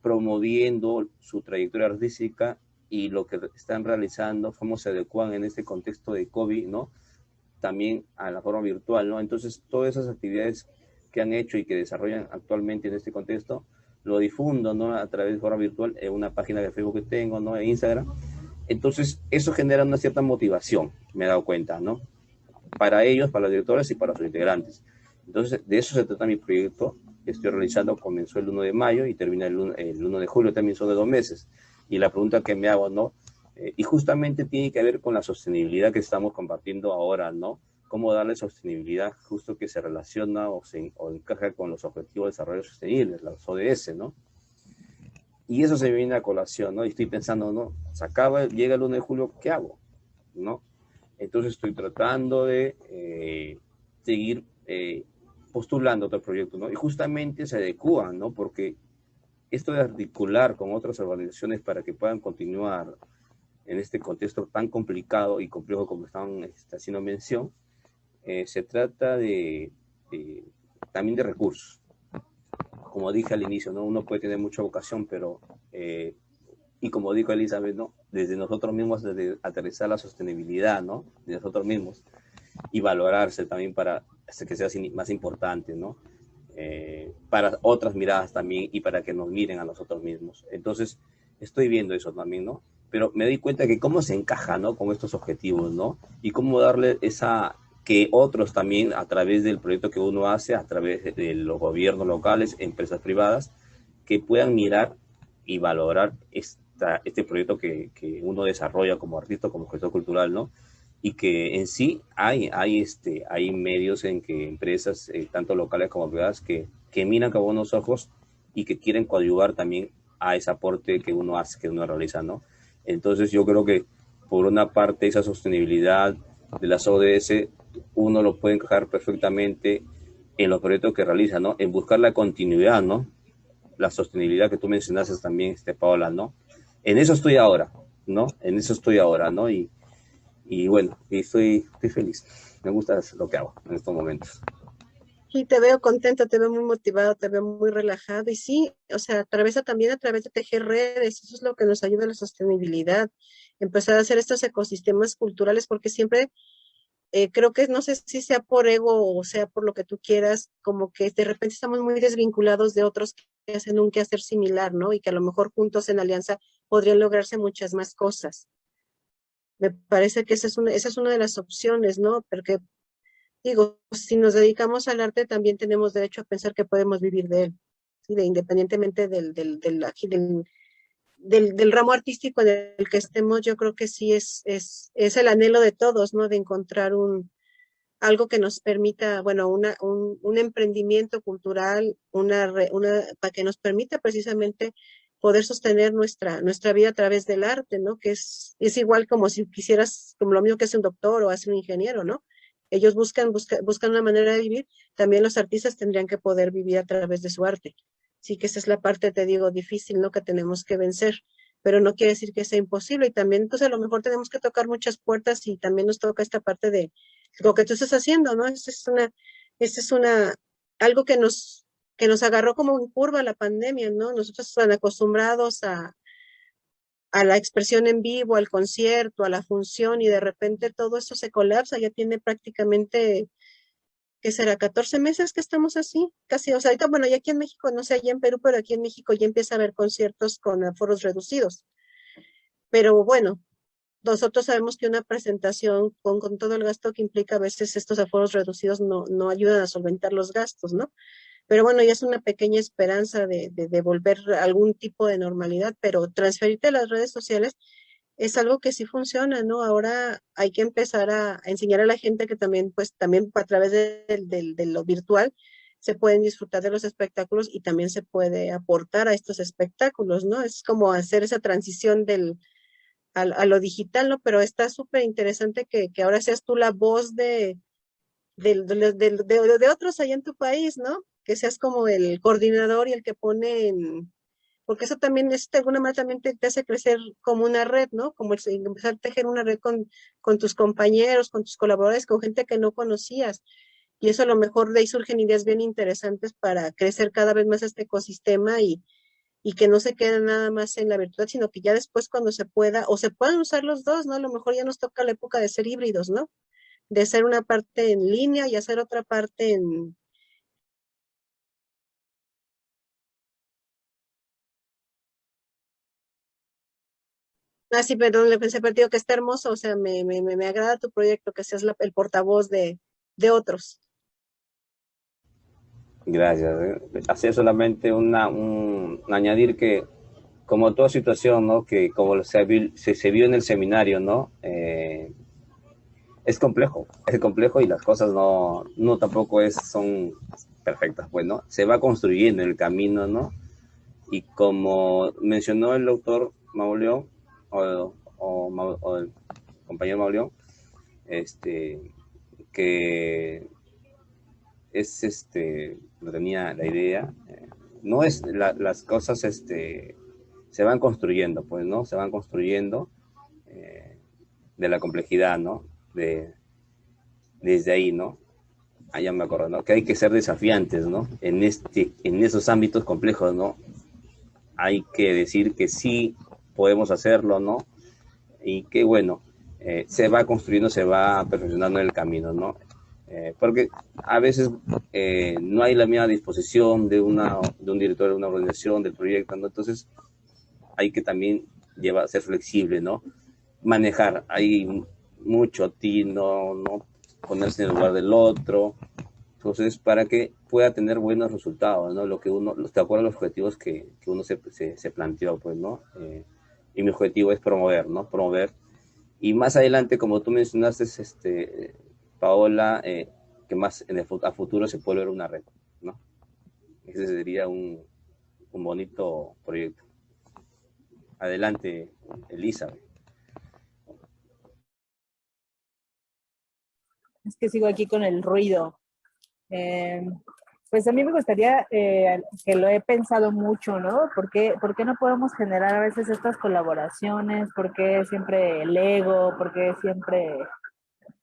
Speaker 1: promoviendo su trayectoria artística y lo que están realizando, cómo se adecuan en este contexto de COVID, ¿no? También a la forma virtual, ¿no? Entonces, todas esas actividades que han hecho y que desarrollan actualmente en este contexto, lo difundo, ¿no? A través de forma virtual en una página de Facebook que tengo, ¿no? En Instagram. Entonces, eso genera una cierta motivación, me he dado cuenta, ¿no? Para ellos, para los directores y para sus integrantes. Entonces, de eso se trata mi proyecto que estoy realizando. Comenzó el 1 de mayo y termina el 1 de julio, también son de 2 meses. Y la pregunta que me hago, ¿no? Y justamente tiene que ver con la sostenibilidad que estamos compartiendo ahora, ¿no? Cómo darle sostenibilidad justo que se relaciona o encaja con los Objetivos de Desarrollo Sostenible, los ODS, ¿no? Y eso se me viene a colación, ¿no? Y estoy pensando, ¿no? Se acaba, llega el 1 de julio, ¿qué hago? ¿No? Entonces estoy tratando de seguir postulando otro proyecto, ¿no? Y justamente se adecúan, ¿no? Porque esto de articular con otras organizaciones para que puedan continuar en este contexto tan complicado y complejo como están haciendo mención, se trata también de recursos. Como dije al inicio, ¿no? Uno puede tener mucha vocación, pero y como dijo Elizabeth, ¿no? Desde nosotros mismos, desde aterrizar la sostenibilidad, ¿no? De nosotros mismos y valorarse también para hacer que sea más importante, ¿no? Para otras miradas también y para que nos miren a nosotros mismos. Entonces, estoy viendo eso también, ¿no? Pero me doy cuenta que cómo se encaja, ¿no? Con estos objetivos, ¿no? Y cómo darle que otros también, a través del proyecto que uno hace, a través de los gobiernos locales, empresas privadas, que puedan mirar y valorar este proyecto que uno desarrolla como artista, como gestor cultural, ¿no? Y que en sí hay medios en que empresas, tanto locales como privadas, que miran con buenos ojos y que quieren coadyuvar también a ese aporte que uno hace, que uno realiza, ¿no? Entonces yo creo que por una parte esa sostenibilidad de las ODS uno lo puede encajar perfectamente en los proyectos que realiza, ¿no? En buscar la continuidad, ¿no? La sostenibilidad que tú mencionaste también, Paola, ¿no? En eso estoy ahora, ¿no? En eso estoy ahora, ¿no? Y bueno, estoy feliz. Me gusta lo que hago en estos momentos.
Speaker 3: Y te veo contento, te veo muy motivado, te veo muy relajado. Y sí, o sea, también a través de tejer redes, eso es lo que nos ayuda a la sostenibilidad. Empezar a hacer estos ecosistemas culturales, porque siempre creo que no sé si sea por ego o sea por lo que tú quieras, como que de repente estamos muy desvinculados de otros que hacen un quehacer similar, ¿no? Y que a lo mejor juntos en alianza podrían lograrse muchas más cosas. Me parece que esa es una de las opciones, ¿no? Porque digo, si nos dedicamos al arte, también tenemos derecho a pensar que podemos vivir de él, ¿sí? Independientemente del ramo artístico en el que estemos, yo creo que sí es el anhelo de todos, ¿no? De encontrar algo que nos permita, bueno, un emprendimiento cultural, para que nos permita precisamente poder sostener nuestra vida a través del arte, ¿no? Que es igual como si quisieras, como lo mismo que hace un doctor o hace un ingeniero, ¿no? ellos buscan una manera de vivir, también los artistas tendrían que poder vivir a través de su arte. Sí que esa es la parte, te digo, difícil, ¿no? Que tenemos que vencer, pero no quiere decir que sea imposible. Y también, pues a lo mejor tenemos que tocar muchas puertas y también nos toca esta parte de lo que tú estás haciendo, ¿no? Esta es algo que nos agarró como en curva la pandemia, ¿no? Nosotros están acostumbrados a la expresión en vivo, al concierto, a la función, y de repente todo eso se colapsa, ya tiene prácticamente, ¿qué será? 14 meses que estamos así, casi, o sea, ahorita, bueno, ya aquí en México, no sé, allá en Perú, pero aquí en México ya empieza a haber conciertos con aforos reducidos. Pero bueno, nosotros sabemos que una presentación con todo el gasto que implica a veces estos aforos reducidos no ayudan a solventar los gastos, ¿no? Pero bueno, ya es una pequeña esperanza de volver a algún tipo de normalidad, pero transferirte a las redes sociales es algo que sí funciona, ¿no? Ahora hay que empezar a enseñar a la gente que también, pues también a través de lo virtual se pueden disfrutar de los espectáculos y también se puede aportar a estos espectáculos, ¿no? Es como hacer esa transición a lo digital, ¿no? Pero está súper interesante que ahora seas tú la voz de otros allá en tu país, ¿no? Que seas como el coordinador y el que pone porque eso también es, de alguna manera también te hace crecer como una red, ¿no? Como empezar a tejer una red con tus compañeros, con tus colaboradores, con gente que no conocías. Y eso a lo mejor de ahí surgen ideas bien interesantes para crecer cada vez más este ecosistema y que no se quede nada más en la virtual, sino que ya después cuando se pueda, o se puedan usar los dos, ¿no? A lo mejor ya nos toca la época de ser híbridos, ¿no? De hacer una parte en línea y hacer otra parte en... Ah, sí, perdón, le pensé perdido que está hermoso, o sea, me agrada tu proyecto, que seas el portavoz de otros.
Speaker 1: Gracias. Hacer solamente añadir que, como toda situación, ¿no? Que como se vio en el seminario, ¿no? Es complejo y las cosas no tampoco son perfectas, pues, ¿no? Se va construyendo el camino, ¿no? Y como mencionó el doctor Mauleón, o el compañero Mauleón, que no tenía la idea, no es, las cosas, se van construyendo, pues, ¿no? Se van construyendo de la complejidad, ¿no? Desde ahí, ¿no? Allá me acuerdo, ¿no? Que hay que ser desafiantes, ¿no? En esos ámbitos complejos, ¿no? Hay que decir que sí podemos hacerlo, ¿no? Y que, bueno, se va construyendo, se va perfeccionando en el camino, ¿no? Porque a veces no hay la misma disposición de un director de una organización, del proyecto, ¿no? Entonces hay que también ser flexible, ¿no? Manejar, hay mucho tino, ¿no? Ponerse en el lugar del otro, entonces para que pueda tener buenos resultados, ¿no? De acuerdo a los objetivos que uno se planteó, pues, ¿no? Y mi objetivo es promover, ¿no? Promover. Y más adelante, como tú mencionaste, Paola, que más a futuro se puede ver una red, ¿no? Ese sería un bonito proyecto. Adelante, Elizabeth.
Speaker 4: Es que sigo aquí con el ruido. Pues a mí me gustaría, que lo he pensado mucho, ¿no? ¿Por qué no podemos generar a veces estas colaboraciones? ¿Por qué siempre el ego? ¿Por qué siempre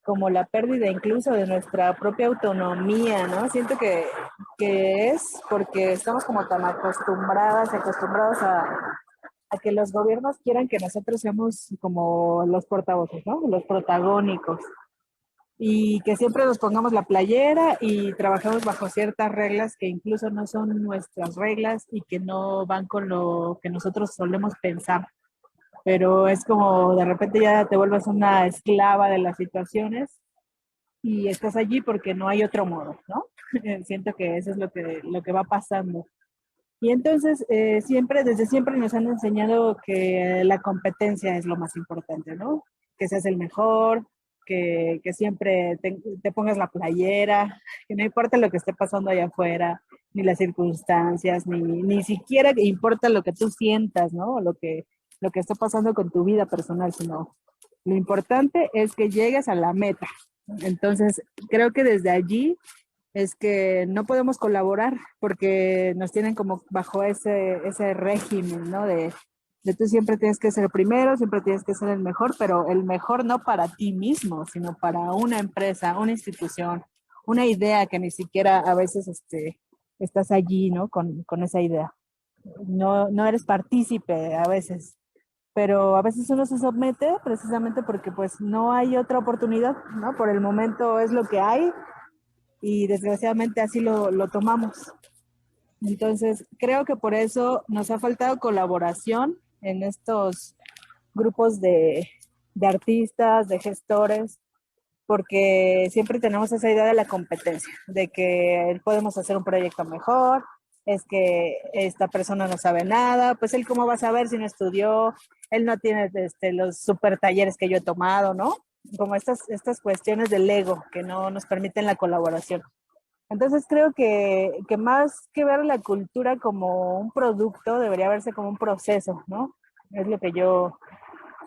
Speaker 4: como la pérdida incluso de nuestra propia autonomía, ¿no? Siento que es porque estamos como tan acostumbrados a que los gobiernos quieran que nosotros seamos como los portavoces, ¿no? Los protagónicos. Y que siempre nos pongamos la playera y trabajamos bajo ciertas reglas que incluso no son nuestras reglas y que no van con lo que nosotros solemos pensar. Pero es como de repente ya te vuelves una esclava de las situaciones y estás allí porque no hay otro modo, ¿no? Siento que eso es lo que va pasando. Y entonces, desde siempre nos han enseñado que la competencia es lo más importante, ¿no? Que seas el mejor, que siempre te pongas la playera, que no importa lo que esté pasando allá afuera, ni las circunstancias, ni siquiera importa lo que tú sientas, ¿no? Lo que está pasando con tu vida personal, sino lo importante es que llegues a la meta, Entonces, creo que desde allí es que no podemos colaborar porque nos tienen como bajo ese régimen, ¿no? De tú siempre tienes que ser el primero, siempre tienes que ser el mejor, pero el mejor no para ti mismo, sino para una empresa, una institución, una idea que ni siquiera a veces estás allí, ¿no? Con esa idea. No eres partícipe a veces, pero a veces uno se somete precisamente porque pues no hay otra oportunidad, ¿no? Por el momento es lo que hay y desgraciadamente así lo tomamos. Entonces, creo que por eso nos ha faltado colaboración en estos grupos de artistas, de gestores, porque siempre tenemos esa idea de la competencia, de que podemos hacer un proyecto mejor, es que esta persona no sabe nada, pues él cómo va a saber si no estudió, él no tiene los super talleres que yo he tomado, ¿no? Como estas cuestiones del ego que no nos permiten la colaboración. Entonces creo que más que ver la cultura como un producto, debería verse como un proceso, ¿no? Es lo que yo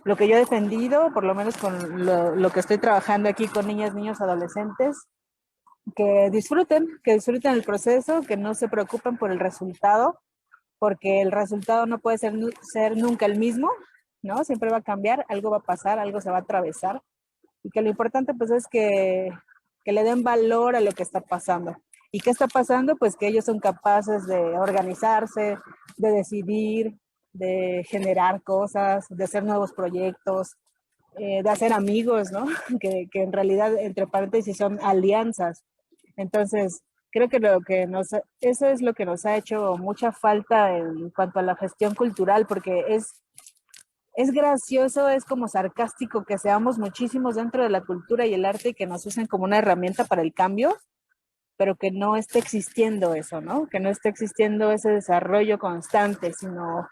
Speaker 4: he defendido, por lo menos con lo que estoy trabajando aquí con niñas, niños, adolescentes, que disfruten el proceso, que no se preocupen por el resultado, porque el resultado no puede ser nunca el mismo, ¿no? Siempre va a cambiar, algo va a pasar, algo se va a atravesar, y que lo importante pues es que le den valor a lo que está pasando. ¿Y qué está pasando? Pues que ellos son capaces de organizarse, de decidir, de generar cosas, de hacer nuevos proyectos, de hacer amigos, ¿no? Que en realidad, entre paréntesis, son alianzas. Entonces, creo que eso es lo que nos ha hecho mucha falta en cuanto a la gestión cultural, porque es gracioso, es como sarcástico que seamos muchísimos dentro de la cultura y el arte y que nos usen como una herramienta para el cambio, pero que no esté existiendo eso, ¿no? Que no esté existiendo ese desarrollo constante, sino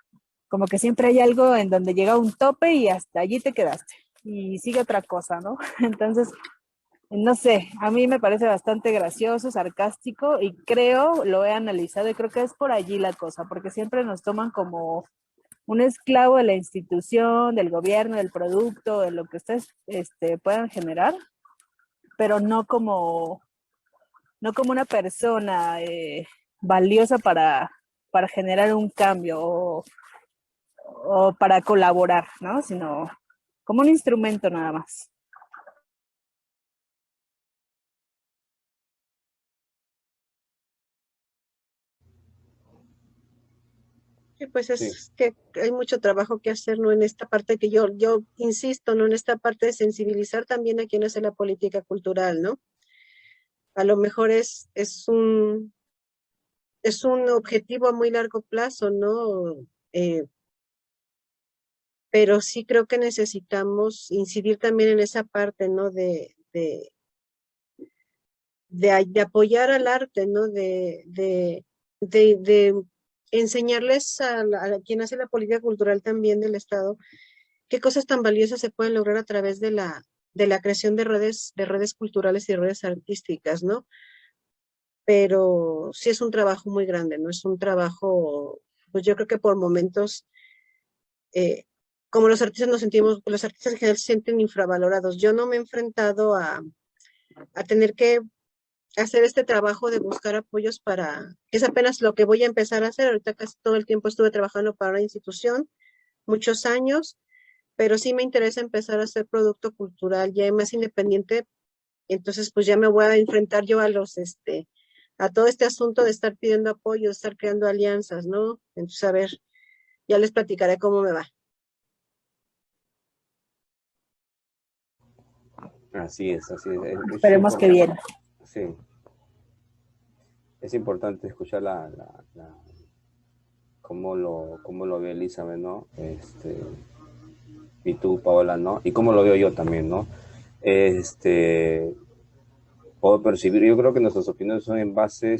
Speaker 4: como que siempre hay algo en donde llega un tope y hasta allí te quedaste y sigue otra cosa, ¿no? Entonces, no sé, a mí me parece bastante gracioso, sarcástico y creo, lo he analizado y creo que es por allí la cosa, porque siempre nos toman como un esclavo de la institución, del gobierno, del producto, de lo que ustedes puedan generar, pero no como una persona valiosa para generar un cambio o para colaborar, ¿no? Sino como un instrumento nada más.
Speaker 3: Sí, pues
Speaker 1: Sí,
Speaker 3: es que hay mucho trabajo que hacer, ¿no? En esta parte que yo insisto, ¿no? En esta parte de sensibilizar también a quien hace la política cultural, ¿no? A lo mejor es un objetivo a muy largo plazo, ¿no? Eh, pero sí creo que necesitamos incidir también en esa parte, ¿no? De apoyar al arte, ¿no? De enseñarles a quien hace la política cultural también del Estado, qué cosas tan valiosas se pueden lograr a través de la creación de redes culturales y redes artísticas, ¿no? Pero sí es un trabajo muy grande, ¿no? Es un trabajo, pues yo creo que por momentos, eh, como los artistas nos sentimos, los artistas en general se sienten infravalorados. Yo no me he enfrentado a tener que hacer este trabajo de buscar apoyos que es apenas lo que voy a empezar a hacer. Ahorita casi todo el tiempo estuve trabajando para una institución, muchos años, pero sí me interesa empezar a hacer producto cultural ya más independiente. Entonces, pues ya me voy a enfrentar yo a todo este asunto de estar pidiendo apoyo, de estar creando alianzas, ¿no? Entonces, a ver, ya les platicaré cómo me va.
Speaker 1: así es, así es. Es
Speaker 4: Esperemos que bien.
Speaker 1: sí, es importante escuchar cómo lo ve Elizabeth, ¿no? Y tú, Paola, ¿no? Y cómo lo veo yo también, ¿no? Este, puedo percibir, yo creo que nuestras opiniones son en base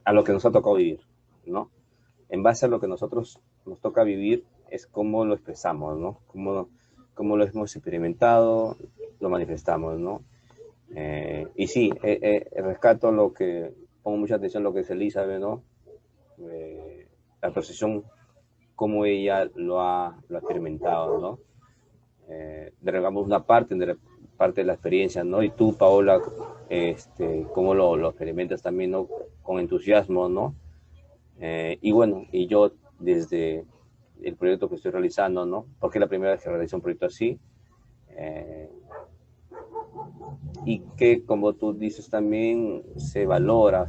Speaker 1: a lo que nos ha tocado vivir, ¿no? En base a lo que nosotros nos toca vivir es cómo lo expresamos, ¿no? Cómo lo hemos experimentado, lo manifestamos, ¿no? Y sí, rescato pongo mucha atención a lo que es Elizabeth, ¿no? La percepción, cómo ella lo ha experimentado, ¿no? Derogamos una parte, parte de la experiencia, ¿no? Y tú, Paola, cómo lo experimentas también, ¿no? Con entusiasmo, ¿no? Y bueno, y yo desde el proyecto que estoy realizando, ¿no? Porque es la primera vez que realizo un proyecto así. Y que, como tú dices, también se valora,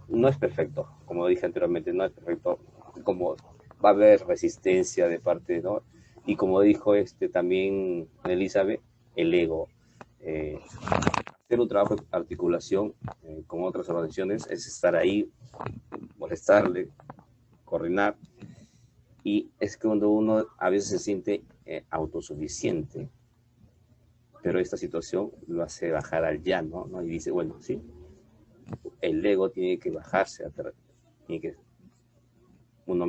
Speaker 1: no es perfecto, como dije anteriormente, no es perfecto, como va a haber resistencia de parte, ¿no? Y como dijo también Elizabeth, el ego. Hacer un trabajo de articulación con otras organizaciones es estar ahí, molestarle, coordinar, y es que cuando uno a veces se siente autosuficiente, pero esta situación lo hace bajar al llano, ¿no? Y dice, bueno, sí, el ego tiene que bajarse, tiene que uno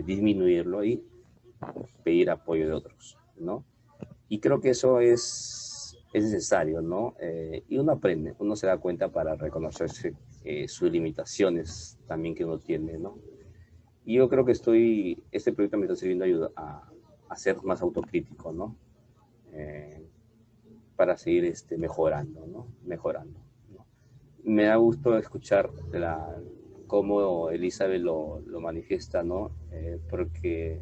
Speaker 1: disminuirlo y pedir apoyo de otros, ¿no? Y creo que eso es necesario, ¿no? Y uno aprende, uno se da cuenta para reconocerse sus limitaciones también que uno tiene, ¿no? Y yo creo que este proyecto me está sirviendo a ser más autocrítico, ¿no? Para seguir mejorando, ¿no? Mejorando, ¿no? Me da gusto escuchar cómo Elizabeth lo manifiesta, ¿no? Porque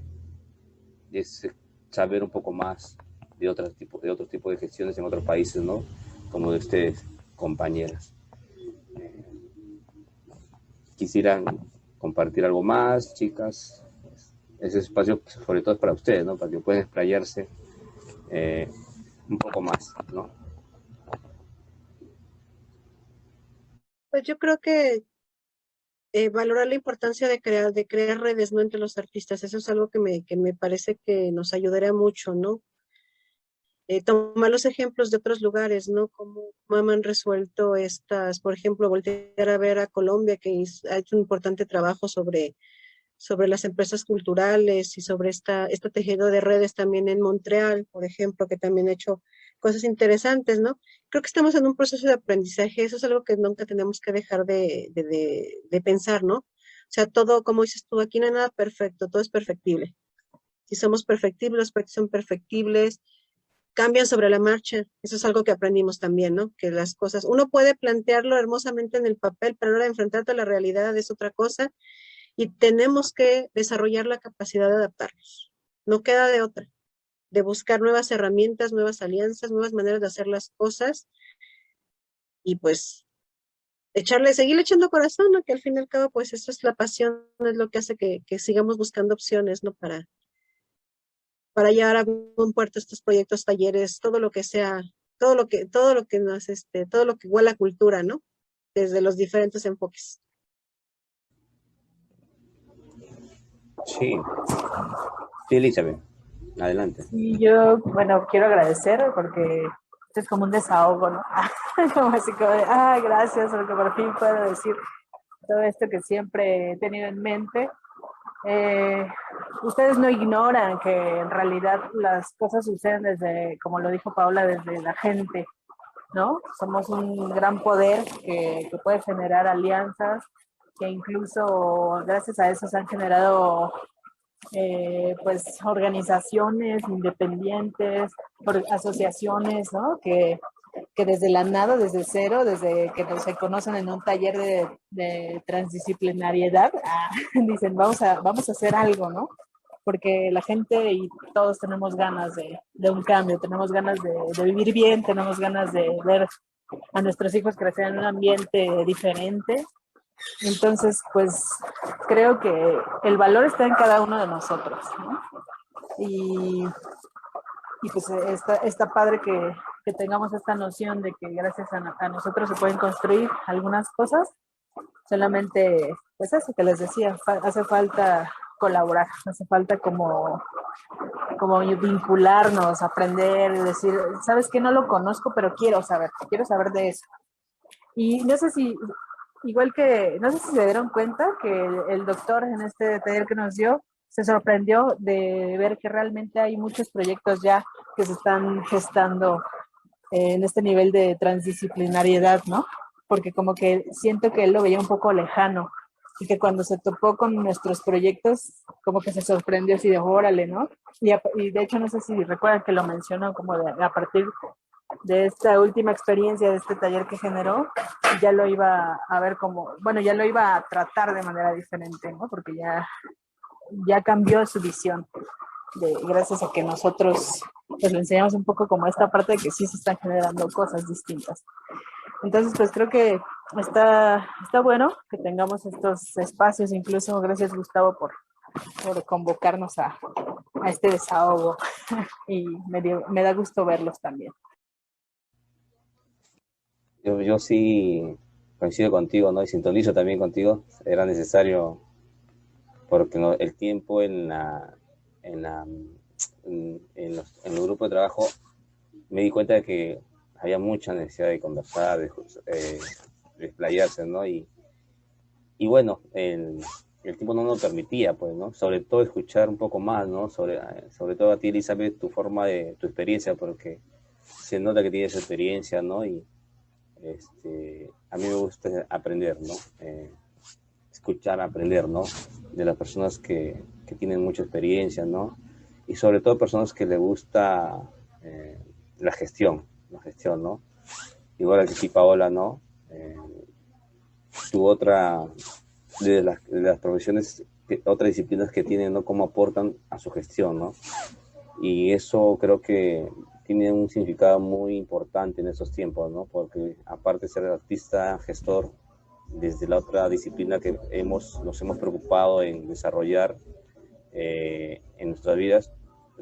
Speaker 1: es saber un poco más de otro tipo de gestiones en otros países, ¿no? Como de ustedes, compañeras. ¿Quisieran compartir algo más, chicas? Ese espacio, sobre todo, es para ustedes, ¿no? Para que puedan explayarse un poco más, ¿no?
Speaker 3: Pues yo creo que valorar la importancia de crear redes, ¿no? Entre los artistas, eso es algo que me parece que nos ayudaría mucho, ¿no? Tomar los ejemplos de otros lugares, ¿no? Cómo han resuelto estas, por ejemplo, voltear a ver a Colombia, que ha hecho un importante trabajo sobre las empresas culturales y sobre esta tejido de redes también en Montreal, por ejemplo, que también ha hecho cosas interesantes, ¿no? Creo que estamos en un proceso de aprendizaje, eso es algo que nunca tenemos que dejar de pensar, ¿no? O sea, todo, como dices tú, aquí no hay nada perfecto, todo es perfectible. Si somos perfectibles, los proyectos son perfectibles, cambian sobre la marcha. Eso es algo que aprendimos también, ¿no? Que las cosas, uno puede plantearlo hermosamente en el papel, pero ahora enfrentarte a la realidad es otra cosa y tenemos que desarrollar la capacidad de adaptarnos. No queda de otra, de buscar nuevas herramientas, nuevas alianzas, nuevas maneras de hacer las cosas y pues seguirle echando corazón, ¿no? Que al fin y al cabo, pues eso es la pasión, es lo que hace que sigamos buscando opciones, ¿no? Para llevar a buen puerto estos proyectos, talleres, todo lo que sea, todo lo que nos, todo lo que huele a cultura, ¿no? Desde los diferentes enfoques.
Speaker 1: Sí, sí, Elizabeth, adelante.
Speaker 4: Y yo, bueno, quiero agradecer porque esto es como un desahogo, ¿no? Como así como de, gracias, porque por fin puedo decir todo esto que siempre he tenido en mente. Ustedes no ignoran que en realidad las cosas suceden desde, como lo dijo Paula, desde la gente, ¿no? Somos un gran poder que puede generar alianzas, que incluso gracias a eso se han generado pues organizaciones independientes, asociaciones, ¿no? Que desde la nada, desde cero, desde que se conocen en un taller de transdisciplinariedad, dicen, vamos a hacer algo, ¿no? Porque la gente y todos tenemos ganas de un cambio, tenemos ganas de vivir bien, tenemos ganas de ver a nuestros hijos crecer en un ambiente diferente. Entonces, pues creo que el valor está en cada uno de nosotros, ¿no? Y, y pues está padre que tengamos esta noción de que gracias a nosotros se pueden construir algunas cosas. Solamente, pues eso que les decía, hace falta colaborar, hace falta como vincularnos, aprender, decir, ¿sabes qué? No lo conozco, pero quiero saber de eso. Y no sé si, no sé si se dieron cuenta que el doctor en este taller que nos dio se sorprendió de ver que realmente hay muchos proyectos ya que se están gestando en este nivel de transdisciplinariedad, ¿no? Porque como que siento que él lo veía un poco lejano y que cuando se topó con nuestros proyectos, como que se sorprendió así de órale, ¿no? Y de hecho no sé si recuerdan que lo mencionó como a partir de esta última experiencia, de este taller que generó, ya lo iba a ver como, bueno, ya lo iba a tratar de manera diferente, ¿no? Porque ya cambió su visión, gracias a que nosotros pues le enseñamos un poco como esta parte de que sí se están generando cosas distintas. Entonces, pues creo que está bueno que tengamos estos espacios, incluso gracias Gustavo por convocarnos a este desahogo y me da gusto verlos también.
Speaker 1: Yo sí coincido contigo, ¿no? Y sintonizo también contigo. Era necesario porque el tiempo en el grupo de trabajo me di cuenta de que había mucha necesidad de conversar, de explayarse, ¿no? Y bueno, el tiempo no nos permitía, pues, ¿no? Sobre todo escuchar un poco más, ¿no? Sobre todo a ti, Elizabeth, tu experiencia, porque se nota que tienes experiencia, ¿no? Y a mí me gusta aprender, ¿no? Escuchar, aprender, ¿no? De las personas que tienen mucha experiencia, ¿no? Y sobre todo personas que les gusta la gestión, ¿no? Igual que aquí Paola, ¿no? Tu otra de las profesiones, otras disciplinas que tienen, ¿no? Cómo aportan a su gestión, ¿no? Y eso creo que tiene un significado muy importante en estos tiempos, ¿no? Porque aparte de ser artista, gestor, desde la otra disciplina que nos hemos preocupado en desarrollar en nuestras vidas,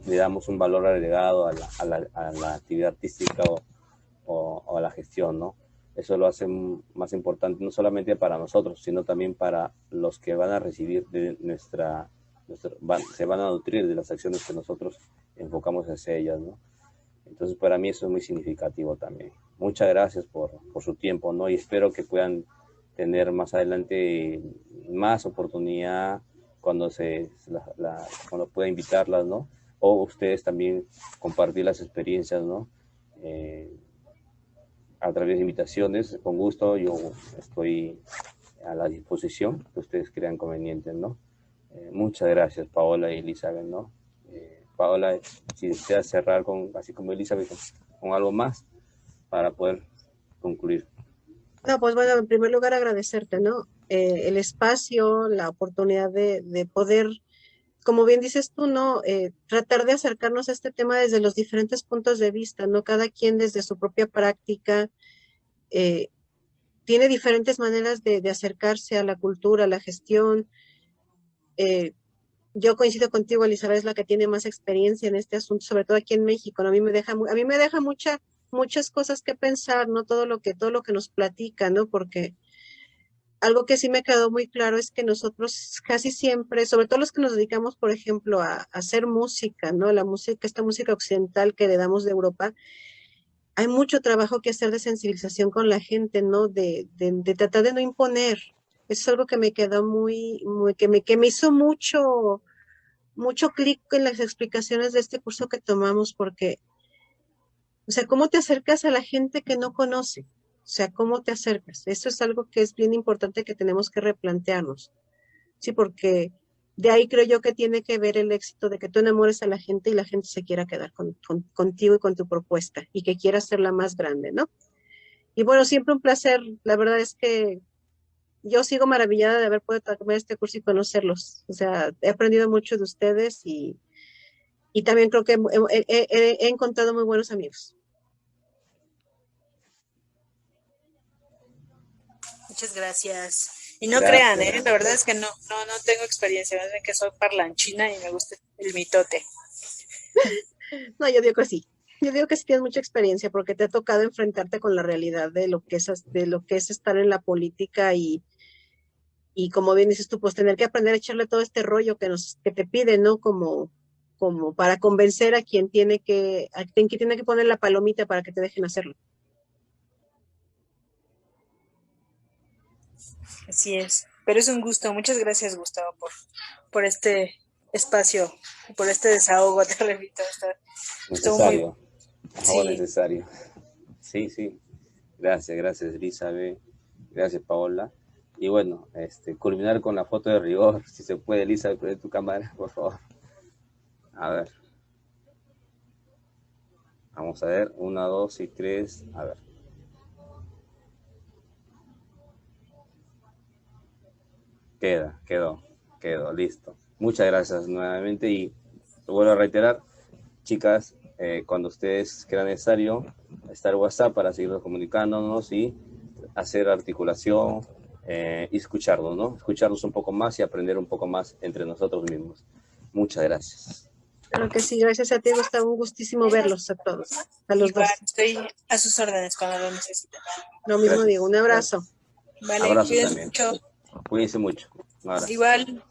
Speaker 1: le damos un valor agregado a la actividad artística o a la gestión, ¿no? Eso lo hace más importante no solamente para nosotros, sino también para los que van a recibir se van a nutrir de las acciones que nosotros enfocamos hacia ellas, ¿no? Entonces para mí eso es muy significativo también. Muchas gracias por su tiempo, ¿no? Y espero que puedan tener más adelante más oportunidad cuando cuando pueda invitarlas, ¿no? O ustedes también compartir las experiencias, ¿no? A través de invitaciones, con gusto, yo estoy a la disposición que ustedes crean conveniente, ¿no? Muchas gracias, Paola y Elizabeth, ¿no? Paola, si deseas cerrar así como Elizabeth, con algo más para poder concluir.
Speaker 3: No, pues bueno, en primer lugar agradecerte, ¿no? El espacio, la oportunidad de poder, como bien dices tú, ¿no? Tratar de acercarnos a este tema desde los diferentes puntos de vista, ¿no? Cada quien desde su propia práctica tiene diferentes maneras de acercarse a la cultura, a la gestión. Yo coincido contigo, Elizabeth es la que tiene más experiencia en este asunto, sobre todo aquí en México, ¿no? A mí me deja muchas cosas que pensar, ¿no? Todo lo que nos platica, ¿no? Porque algo que sí me quedó muy claro es que nosotros casi siempre, sobre todo los que nos dedicamos, por ejemplo, a hacer música, ¿no? Esta música occidental que heredamos de Europa, hay mucho trabajo que hacer de sensibilización con la gente, ¿no? De tratar de no imponer. Eso es algo que me quedó que me hizo mucho clic en las explicaciones de este curso que tomamos, porque, o sea, ¿cómo te acercas a la gente que no conoce? O sea, ¿cómo te acercas? Eso es algo que es bien importante que tenemos que replantearnos. Sí, porque de ahí creo yo que tiene que ver el éxito de que tú enamores a la gente y la gente se quiera quedar contigo y con tu propuesta y que quiera hacerla más grande, ¿no? Y bueno, siempre un placer. La verdad es que yo sigo maravillada de haber podido tomar este curso y conocerlos. O sea, he aprendido mucho de ustedes y también creo que he encontrado muy buenos amigos.
Speaker 2: Muchas gracias. Y no
Speaker 1: Gracias.
Speaker 2: crean, la verdad es que no tengo experiencia, más bien que soy parlanchina y me gusta el mitote.
Speaker 3: No, yo digo que sí. Yo digo que sí tienes mucha experiencia porque te ha tocado enfrentarte con la realidad de lo que es estar en la política y como bien dices tú, pues tener que aprender a echarle todo este rollo que te pide, ¿no? Como para convencer a quien tiene que poner la palomita para que te dejen hacerlo.
Speaker 2: Así es. Pero es un gusto. Muchas gracias, Gustavo, por este espacio, por este desahogo, te repito. Estuvo muy...
Speaker 1: Necesario. Algo
Speaker 2: Sí.
Speaker 1: necesario. Sí, sí. Gracias, Elizabeth. Gracias, Paola. Y bueno, culminar con la foto de rigor, si se puede, Elizabeth, prende tu cámara, por favor. A ver. Vamos a ver, 1, 2 y 3, a ver. Quedó, listo. Muchas gracias nuevamente y vuelvo a reiterar, chicas, cuando ustedes crean necesario, estar WhatsApp para seguirnos comunicándonos y hacer articulación y escucharnos, ¿no? Escucharnos un poco más y aprender un poco más entre nosotros mismos. Muchas gracias.
Speaker 3: Claro que sí, gracias a ti, Gustavo, un gustísimo verlos a todos, a los
Speaker 2: Igual,
Speaker 3: dos.
Speaker 2: estoy a sus órdenes cuando lo necesiten.
Speaker 3: Lo mismo
Speaker 1: Gracias.
Speaker 3: digo, un abrazo.
Speaker 1: Gracias.
Speaker 2: Vale,
Speaker 1: Abrazo
Speaker 2: cuídense
Speaker 1: también.
Speaker 2: mucho.
Speaker 1: Cuídense mucho. Un abrazo.
Speaker 2: Igual.